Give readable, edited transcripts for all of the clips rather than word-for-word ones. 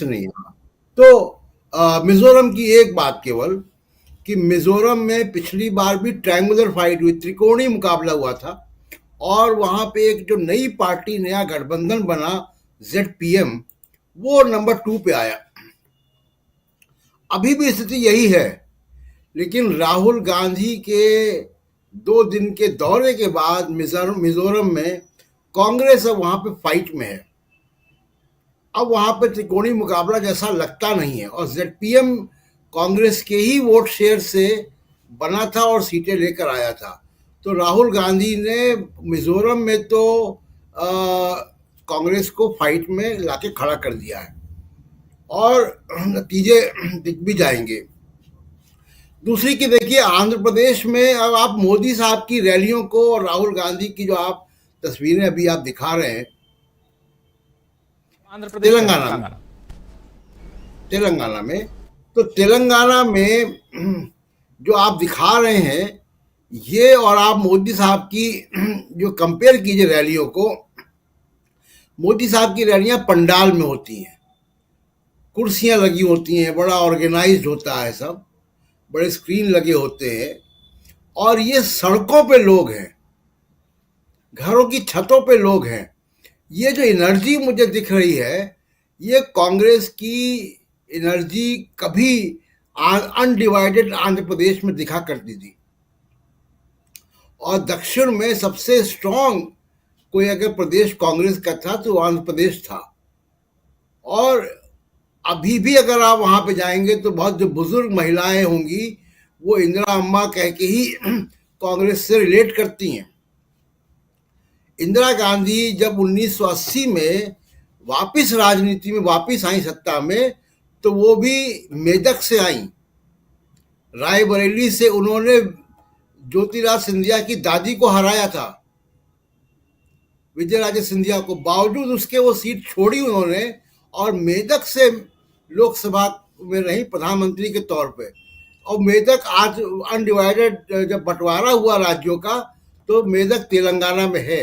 कुछ नहीं। हाँ। तो मिजोरम की एक बात केवल, कि मिजोरम में पिछली बार भी ट्रायंगुलर फाइट हुई, त्रिकोणीय मुकाबला हुआ था, और वहां पे एक जो नई पार्टी, नया गठबंधन बना, ZPM, वो नंबर 2 पे आया। अभी भी स्थिति यही है, लेकिन राहुल गांधी के 2 दिन के दौरे के बाद मिजोरम में कांग्रेस अब वहां पे फाइट में है। अब वहां पे त्रिकोणीय मुकाबला जैसा लगता नहीं है, और ZPM कांग्रेस के ही वोट शेयर से बना था और सीटें लेकर आया था। तो राहुल गांधी ने मिजोरम में तो कांग्रेस को फाइट में लाके खड़ा कर दिया है, और नतीजे दिख भी जाएंगे। दूसरी की देखिए, आंध्र प्रदेश में अब आप मोदी साहब की रैलियों को और राहुल गांधी की जो आप तस्वीरें अभी आप दिखा रहे हैं, आंध्र प्रदेश में, तेलंगाना में, तो तेलंगाना में जो आप दिखा रहे हैं ये, और आप मोदी साहब की जो कंपेयर कीजिए रैलियों को, मोदी साहब की रैलियां पंडाल में होती हैं, कुर्सियां लगी होती हैं, बड़ा ऑर्गेनाइज्ड होता है सब, बड़े स्क्रीन लगे होते हैं, और ये सड़कों पे लोग हैं, घरों की छतों पे लोग हैं। ये जो एनर्जी मुझे दिख रही है, ये कांग्रेस की एनर्जी कभी अनडिवाइडेड आंध्र प्रदेश में दिखा करती थी, और दक्षिण में सबसे स्ट्रांग कोई अगर प्रदेश कांग्रेस का था तो आंध्र प्रदेश था। और अभी भी अगर आप वहां पे जाएंगे तो बहुत जो बुजुर्ग महिलाएं होंगी वो इंदिरा अम्मा कह के ही कांग्रेस से रिलेट करती हैं। इंदिरा गांधी जब 1980 में वापस राजनीति में वापस आई सत्ता में, तो वो भी मेदक से आई, रायबरेली से उन्होंने ज्योतिराज सिंधिया की दादी को हराया था, विजयराजे सिंधिया को। बावजूद उसके वो सीट छोड़ी उन्होंने, और मेदक से लोकसभा में रही प्रधानमंत्री के तौर पे। और मेदक आज अनडिवाइडेड जब बंटवारा हुआ राज्यों का, तो मेदक तेलंगाना में है।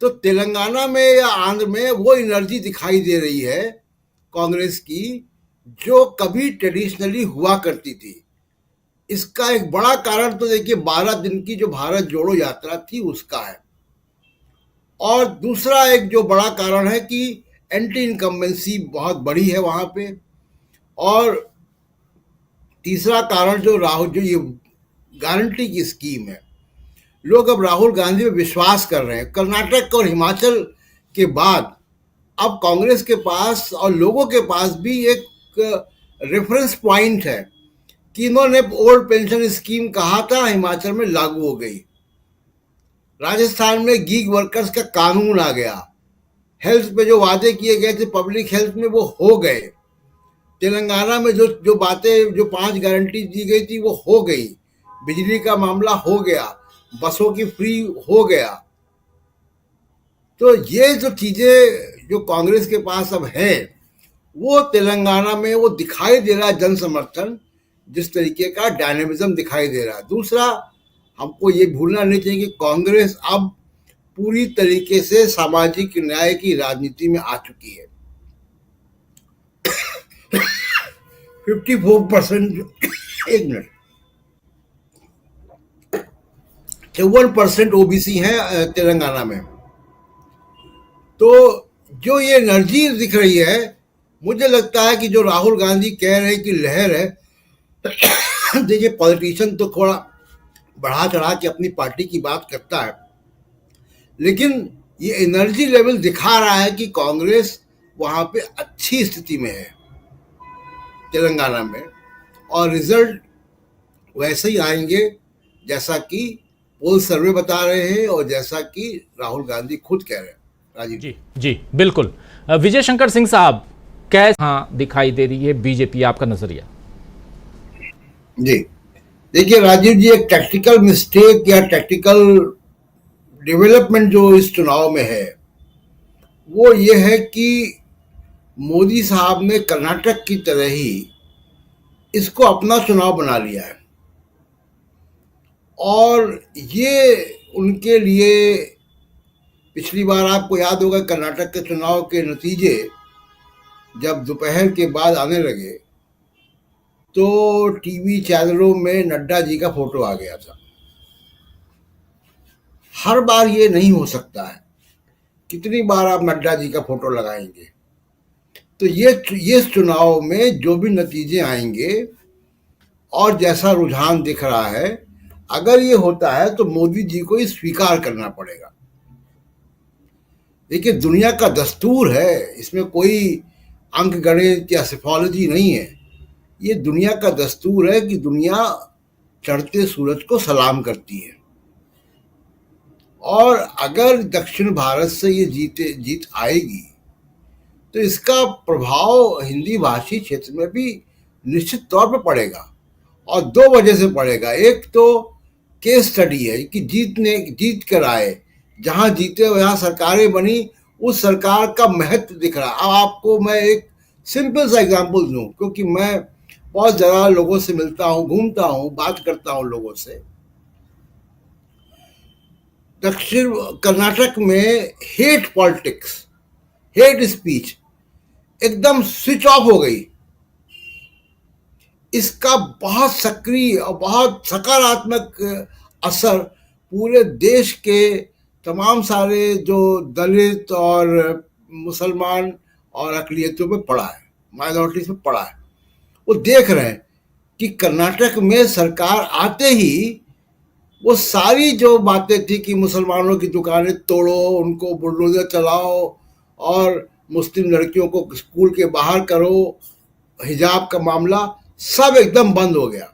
तो तेलंगाना में या आंध्र में वो एनर्जी दिखाई दे रही है कांग्रेस की, जो कभी ट्रेडिशनली हुआ करती थी। इसका एक बड़ा कारण तो देखिए 12 दिन की जो भारत जोड़ो यात्रा थी उसका है, और दूसरा एक जो बड़ा कारण है कि एंटी इनकम्बेंसी बहुत बड़ी है वहां पे, और तीसरा कारण जो ये गारंटी की स्कीम है, लोग अब राहुल गांधी में विश्वास कर रहे हैं। कर्नाटक और हिमाचल के बाद अब कांग्रेस के पास और लोगों के पास भी एक रेफरेंस पॉइंट है कि इन्होंने ओल्ड पेंशन स्कीम कहा था, हिमाचल में लागू हो गई, राजस्थान में गीग वर्कर्स का कानून आ गया, हेल्थ पे जो वादे किए गए थे पब्लिक हेल्थ में वो हो गए, तेलंगाना में जो जो बातें, जो 5 गारंटी दी गई थी वो हो गई, बिजली का मामला हो गया, बसों की फ्री हो गया। तो ये जो चीजें जो कांग्रेस के पास अब है, वो तेलंगाना में वो दिखाई दे रहा है जन समर्थन, जिस तरीके का डायनेमिज्म दिखाई दे रहा है। दूसरा, हमको ये भूलना नहीं चाहिए कि कांग्रेस अब पूरी तरीके से सामाजिक न्याय की राजनीति में आ चुकी है। 54%, एक मिनट, 54% ओबीसी हैं तेलंगाना में। तो जो ये एनर्जी दिख रही है, मुझे लगता है कि जो राहुल गांधी कह रहे हैं कि लहर है, देखिए पॉलिटिशियन तो थोड़ा बढ़ा चढ़ा के अपनी पार्टी की बात करता है, लेकिन ये एनर्जी लेवल दिखा रहा है कि कांग्रेस वहां पे अच्छी स्थिति में है तेलंगाना में, और रिजल्ट वैसे ही आएंगे जैसा कि पोल सर्वे बता रहे हैं और जैसा कि राहुल गांधी खुद कह रहे हैं। राजीव जी जी बिल्कुल। विजय शंकर सिंह साहब, कैसे हाँ दिखाई दे रही है बीजेपी, आपका नजरिया? जी देखिए राजीव जी, एक टैक्टिकल मिस्टेक या टैक्टिकल डेवलपमेंट जो इस चुनाव में है वो ये है कि मोदी साहब ने कर्नाटक की तरह ही इसको अपना चुनाव बना लिया है, और ये उनके लिए, पिछली बार आपको याद होगा कर्नाटक के चुनाव के नतीजे जब दोपहर के बाद आने लगे तो टीवी चैनलों में नड्डा जी का फोटो आ गया था। हर बार ये नहीं हो सकता है, कितनी बार आप नड्डा जी का फोटो लगाएंगे। तो ये चुनाव में जो भी नतीजे आएंगे और जैसा रुझान दिख रहा है, अगर ये होता है तो मोदी जी को ये स्वीकार करना पड़ेगा। देखिए, दुनिया का दस्तूर है, इसमें कोई अंक गणित या सिफोलॉजी नहीं है। ये दुनिया का दस्तूर है कि दुनिया चढ़ते सूरज को सलाम करती है। और अगर दक्षिण भारत से ये जीत आएगी तो इसका प्रभाव हिंदी भाषी क्षेत्र में भी निश्चित तौर पर पड़ेगा, और दो वजह से पड़ेगा। एक तो केस स्टडी है कि जीत कर आए, जहां जीते वहां सरकारें बनी, उस सरकार का महत्व दिख रहा है। अब आपको मैं एक सिंपल सा एग्जांपल दूं, क्योंकि मैं बहुत ज़्यादा लोगों से मिलता हूं, घूमता हूं, बात करता हूं लोगों से। दक्षिण कर्नाटक में हेट पॉलिटिक्स, हेट स्पीच एकदम स्विच ऑफ हो गई। इसका बहुत सक्रिय और बहुत सकारात्मक असर पूरे देश के तमाम सारे जो दलित और मुसलमान और अकलियतों पे पड़ा है, माइनॉरिटीज पे पड़ा है। वो देख रहे हैं कि कर्नाटक में सरकार आते ही वो सारी जो बातें थी कि मुसलमानों की दुकानें तोड़ो, उनको बुलडोजर चलाओ और मुस्लिम लड़कियों को स्कूल के बाहर करो, हिजाब का मामला सब एकदम बंद हो गया।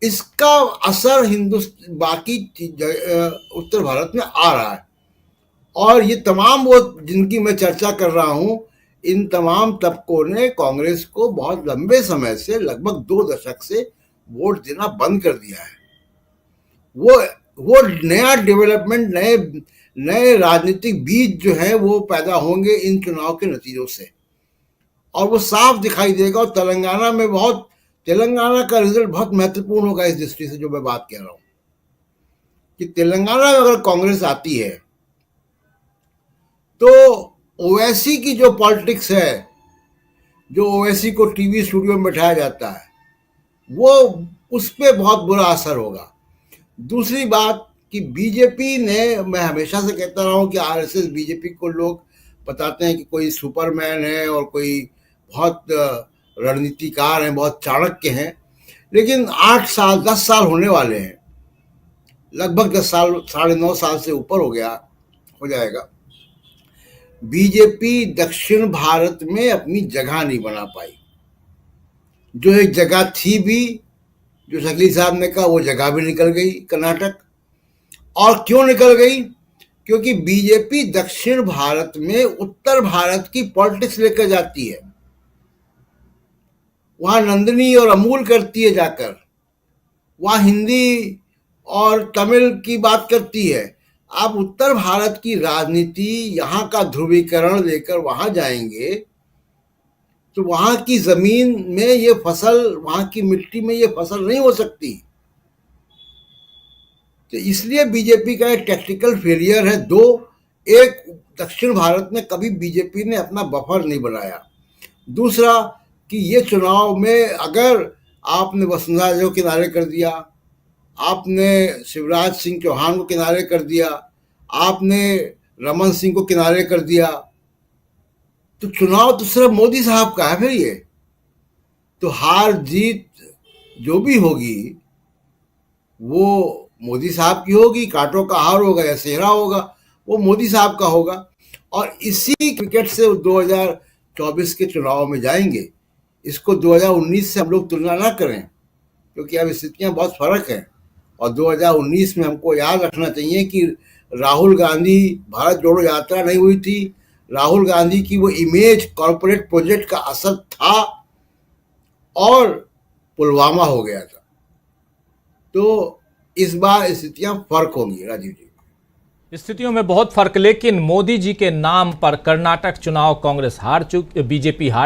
इसका असर हिंदुस्तान बाकी उत्तर भारत में आ रहा है, और ये तमाम वो जिनकी मैं चर्चा कर रहा हूं, इन तमाम तबकों ने कांग्रेस को बहुत लंबे समय से, लगभग 2 दशक से वोट देना बंद कर दिया है। वो नया डेवलपमेंट, नए राजनीतिक बीज जो है वो पैदा होंगे इन चुनाव के नतीजों से, और वो साफ दिखाई देगा। और तेलंगाना का रिजल्ट बहुत महत्वपूर्ण होगा इस दृष्टि से, जो मैं बात कह रहा हूं कि तेलंगाना में अगर कांग्रेस आती है तो ओवैसी की जो पॉलिटिक्स है, जो ओवैसी को टीवी स्टूडियो में बैठाया जाता है, वो उस पर बहुत बुरा असर होगा। दूसरी बात कि बीजेपी ने, मैं हमेशा से कहता रहा हूं कि आरएसएस बीजेपी को लोग बताते हैं कि कोई सुपरमैन है और कोई बहुत रणनीतिकार हैं, बहुत चाणक्य हैं, लेकिन 8 साल 10 साल होने वाले हैं, लगभग 10 साल, 9.5 साल से ऊपर हो जाएगा। बीजेपी दक्षिण भारत में अपनी जगह नहीं बना पाई। जो एक जगह थी भी, जो शकील साहब ने कहा, वो जगह भी निकल गई कर्नाटक। और क्यों निकल गई? क्योंकि बीजेपी दक्षिण भारत में उत्तर भारत की पॉलिटिक्स लेकर जाती है, वहां नंदिनी और अमूल करती है जाकर, वहां हिंदी और तमिल की बात करती है। आप उत्तर भारत की राजनीति, यहां का ध्रुवीकरण लेकर वहां जाएंगे तो वहां की जमीन में ये फसल, वहां की मिट्टी में ये फसल नहीं हो सकती। तो इसलिए बीजेपी का एक टैक्टिकल फेलियर है। दो, एक, दक्षिण भारत में कभी बीजेपी ने अपना बफर नहीं बनाया। दूसरा कि ये चुनाव में अगर आपने वसुंधरा राजे को किनारे कर दिया, आपने शिवराज सिंह चौहान को किनारे कर दिया, आपने रमन सिंह को किनारे कर दिया, तो चुनाव तो सिर्फ मोदी साहब का है। फिर ये तो हार जीत जो भी होगी वो मोदी साहब की होगी। कांटों का हार होगा या सेहरा होगा, वो मोदी साहब का होगा। और इसी क्रिकेट से 2024 के चुनाव में जाएंगे। इसको 2019 से हम लोग तुलना ना करें, क्योंकि अब स्थितियां बहुत फर्क हैं। और 2019 में हमको याद रखना चाहिए कि राहुल गांधी, भारत जोड़ो यात्रा नहीं हुई थी, राहुल गांधी की वो इमेज कॉर्पोरेट प्रोजेक्ट का असर था, और पुलवामा हो गया था। तो इस बार स्थितियां फर्क होंगी राजीव जी। स्थितियों में बहुत फर्क, लेकिन मोदी जी के नाम पर कर्नाटक चुनाव कांग्रेस बीजेपी हार